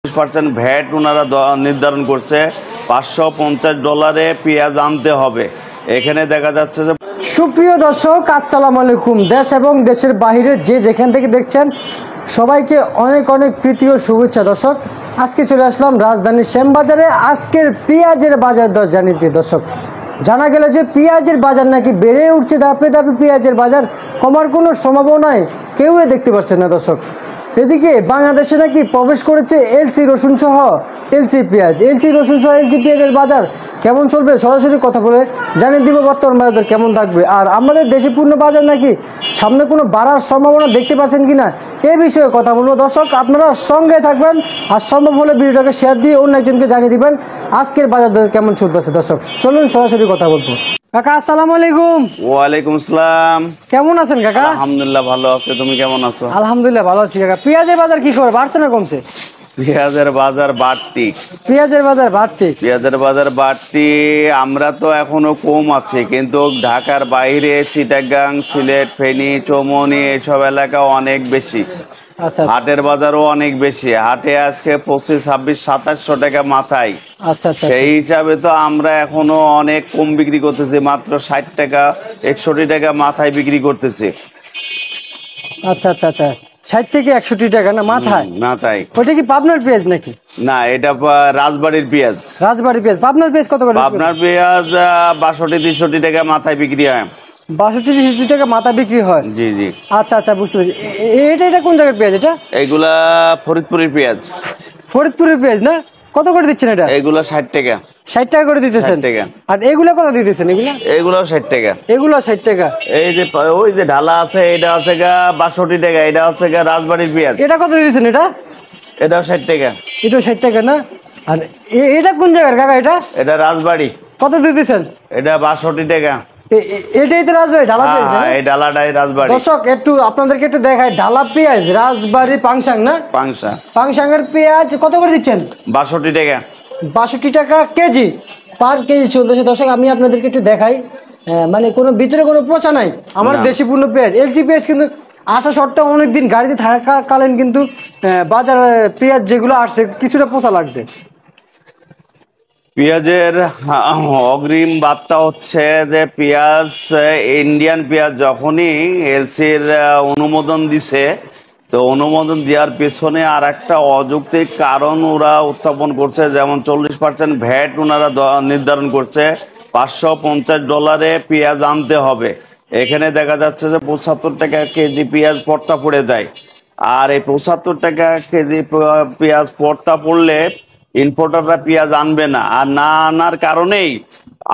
40% VAT ওনারা নির্ধারণ করছে। $550 পেঁয়াজ আনতে হবে। এখানে দেখা যাচ্ছে যে সুপ্রিয় দর্শক, আসসালামু আলাইকুম। দেশ এবং দেশের বাইরে যে যেখান থেকে দেখছেন সবাইকে অনেক অনেক প্রীতি ও শুভেচ্ছা। দর্শক, আজকে চলে আসলাম রাজধানীর শ্যামবাজারে আজকের পেঁয়াজের বাজার দর জানিয়ে। দর্শক, জানা গেল যে পেঁয়াজের বাজার নাকি বেড়ে উঠছে, ধাপে ধাপে পেঁয়াজের বাজার কমার কোনো সম্ভাবনাই কেউই দেখতে পাচ্ছে না। দর্শক, এদিকে বাংলাদেশে নাকি প্রবেশ করেছে এলসি রসুন সহ এলসি পেঁয়াজ। এলসি রসুন সহ এলসি পেঁয়াজের বাজার কেমন চলবে সরাসরি কথা বলে জানিয়ে দিব বর্তমান বাজার কেমন থাকবে। আর আমাদের দেশে পূর্ণ বাজার নাকি সামনে কোনো বাড়ার সম্ভাবনা দেখতে পাচ্ছেন কিনা এই বিষয়ে কথা বলবো। দর্শক, আপনারা সঙ্গে থাকবেন আর সম্ভব হলে ভিডিওটাকে শেয়ার দিয়ে অন্য একজনকে জানিয়ে দিবেন আজকের বাজার দর কেমন চলতেছে। দর্শক, চলুন সরাসরি কথা বলবো। কাকা, আসসালামু আলাইকুম। ওয়ালাইকুম আসসালাম। কেমন আছেন কাকা? আলহামদুলিল্লাহ ভালো আছে, তুমি কেমন আছো? আলহামদুলিল্লাহ ভালো আছি কাকা। পেঁয়াজের বাজার কি খবর, বাড়ছে না কমছে? পেঁয়াজের বাজার বাড়তি। পেঁয়াজের বাজার বাড়তি? পেঁয়াজের বাজার বাড়তি। আমরা তো এখনো কম আছে, কিন্তু ঢাকার বাইরে চিটাগাং, সিলেট, ফেনী, চৌমনি এসব এলাকা অনেক বেশি। আচ্ছা, হাটের বাজারও অনেক বেশি। হাটে আজকে 25, 26, 2700 টাকা মাথায়। আচ্ছা আচ্ছা। সেই হিসাবে তো আমরা এখনো অনেক কম বিক্রি করতেছি, মাত্র 60 টাকা 61 টাকা মাথায় বিক্রি করতেছি। আচ্ছা আচ্ছা আচ্ছা, 60 থেকে 61 টাকা না মাথায়? মাথায়। ওইটা কি পাবনার পেঁয়াজ নাকি? না, এটা রাজবাড়ির পেঁয়াজ। রাজবাড়ি পেঁয়াজ। পাবনার পেঁয়াজ কত করে? আপনার পেঁয়াজ 62, 63 টাকা মাথায় বিক্রি হয়। 62-63 টাকা মাথা বিক্রি হয়? জি জি। আচ্ছা আচ্ছা, বুঝতে পেরেছি। এটা কোন জায়গার পেঁয়াজ? এটা এগুলা ফরিদপুরের পেঁয়াজ। ফরিদপুরের পেঁয়াজ না? কত করে দিচ্ছেন এটা? এগুলা 60 টাকা। 60 টাকা করে দিতেছেন? 60 টাকা। আর এগুলা কত দিতেছেন? এগুলাও 60 টাকা। এগুলো 60 টাকা। এই যে ওই যে ঢালা আছে, এটা হচ্ছে গা 62 টাকা। এটা হচ্ছে গা রাজবাড়ির পেঁয়াজ। এটা কত দিতেছেন? এটাও 60 টাকা। এটাও 60 টাকা না? আর এটা কোন জায়গার কাকা? এটা রাজবাড়ি। কত দিতেছেন? এটা 62 টাকা। এটাই তো রাজবাড়ি ঢালা পেঁয়াজ না? এই ডালাটাই রাজবাড়ি। দর্শক, আপনাদেরকে একটু দেখায় ঢালা পেঁয়াজ রাজবাড়ি পাংশাং না? পাংশাংয়ের পেঁয়াজ কত করে দিচ্ছেন? 62 টাকা। 62 টাকা কেজি, পার কেজি চলতেছে। দর্শক, আমি আপনাদেরকে একটু দেখাই, মানে কোনো ভিতরে কোনো পচা নাই। আমার দেশি পূর্ণ পেঁয়াজ এলসি পেঁয়াজ কিন্তু আসা সত্ত্বেও অনেকদিন গাড়িতে থাকাকালীন কিন্তু বাজার পেঁয়াজ যেগুলো আসছে কিছুটা পচা লাগছে। পেঁয়াজের অগ্রিম বার্তা হচ্ছে যে পেঁয়াজ, ইন্ডিয়ান পেঁয়াজ যখনই এলসির অনুমোদন দিছে, তো অনুমোদন দেওয়ার পেছনে আর একটা অযৌক্তিক কারণ ওরা উত্থাপন করছে। যেমন 40% ভ্যাট ওনারা নির্ধারণ করছে। $550 পেঁয়াজ আনতে হবে। এখানে দেখা যাচ্ছে যে 75 টাকা কেজি পেঁয়াজ পড়তা পড়ে যায়। আর এই 75 টাকা কেজি পেঁয়াজ পড়তা পড়লে ইম্পোর্টাররা পেঁয়াজ আনবে না। আর না আনার কারণেই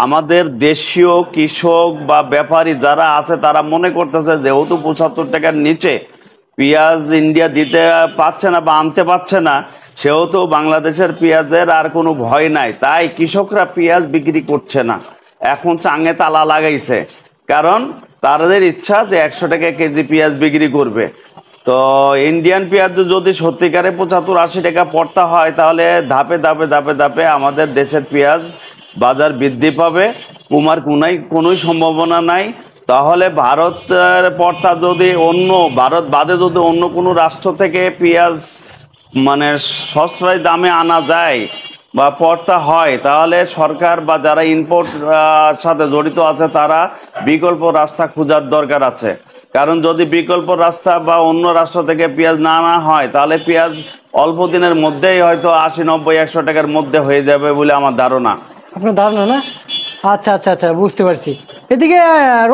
আমাদের দেশীয় কৃষক বা ব্যাপারী যারা আছে তারা মনে করতেছে যেহেতু 75 টাকার নিচে পেঁয়াজ ইন্ডিয়া দিতে পারছে না বা আনতে পারছে না, সেহেতু বাংলাদেশের পেঁয়াজের আর কোনো ভয় নাই। তাই কৃষকরা পেঁয়াজ বিক্রি করছে না। এখন চাঙে তালা লাগাইছে, কারণ তাদের ইচ্ছা যে 100 টাকা কেজি পেঁয়াজ বিক্রি করবে। তো ইন্ডিয়ান পেঁয়াজ যদি সত্যিকারে 75-80 টাকা পড়তা হয়, তাহলে ধাপে ধাপে ধাপে ধাপে আমাদের দেশের পেঁয়াজ বাজার বৃদ্ধি পাবে। কুমার কোনোই সম্ভাবনা নাই। তাহলে ভারতের পড়তা যদি ভারত বাদে যদি অন্য কোনো রাষ্ট্র থেকে পেঁয়াজ মানে সস্তায় দামে আনা যায় বা পড়তা হয়, তাহলে সরকার বা যারা ইম্পোর্ট সাথে জড়িত আছে তারা বিকল্প রাস্তা খোঁজার দরকার আছে। কারণ যদি বিকল্প রাস্তা বা অন্য রাষ্ট্র থেকে পেঁয়াজ না আনা হয়, তাহলে পেঁয়াজ অল্প দিনের মধ্যেই হয়তো 80, 90, 100 টাকার মধ্যে হয়ে যাবে বলে আমার ধারণা। আপনার ধারণা না? আচ্ছা আচ্ছা আচ্ছা, বুঝতে পারছি। এদিকে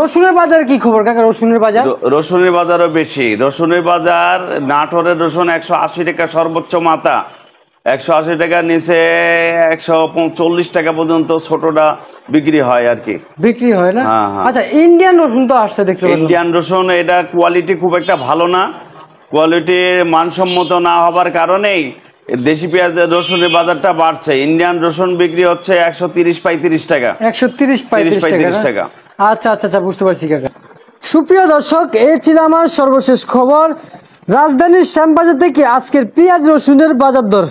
রসুনের বাজার কি খবর কাকা? রসুনের বাজারও বেশি। রসুনের বাজার, নাটোরের রসুন 180 টাকা সর্বোচ্চ মাথা, 180 টাকার নিচে 140 টাকা পর্যন্ত ছোটটা বিক্রি হয় আর কি। বিক্রি হয় না? আচ্ছা, ইন্ডিয়ান রসুন তো আসছে দেখলাম। ইন্ডিয়ান রসুন, এটা কোয়ালিটি খুব একটা ভালো না। কোয়ালিটি মানসম্মত না হবার কারণেই দেশি পেঁয়াজের রসুনের বাজারটা বাড়ছে। ইন্ডিয়ান রসুন বিক্রি হচ্ছে 130-35 টাকা। 130-35 টাকা। আচ্ছা আচ্ছা আচ্ছা, বুঝতে পারছি কাকা। সুপ্রিয় দর্শক, এই ছিল আমার সর্বশেষ খবর রাজধানীর শ্যামবাজার থেকে আজকের পেঁয়াজ রসুনের বাজার দর।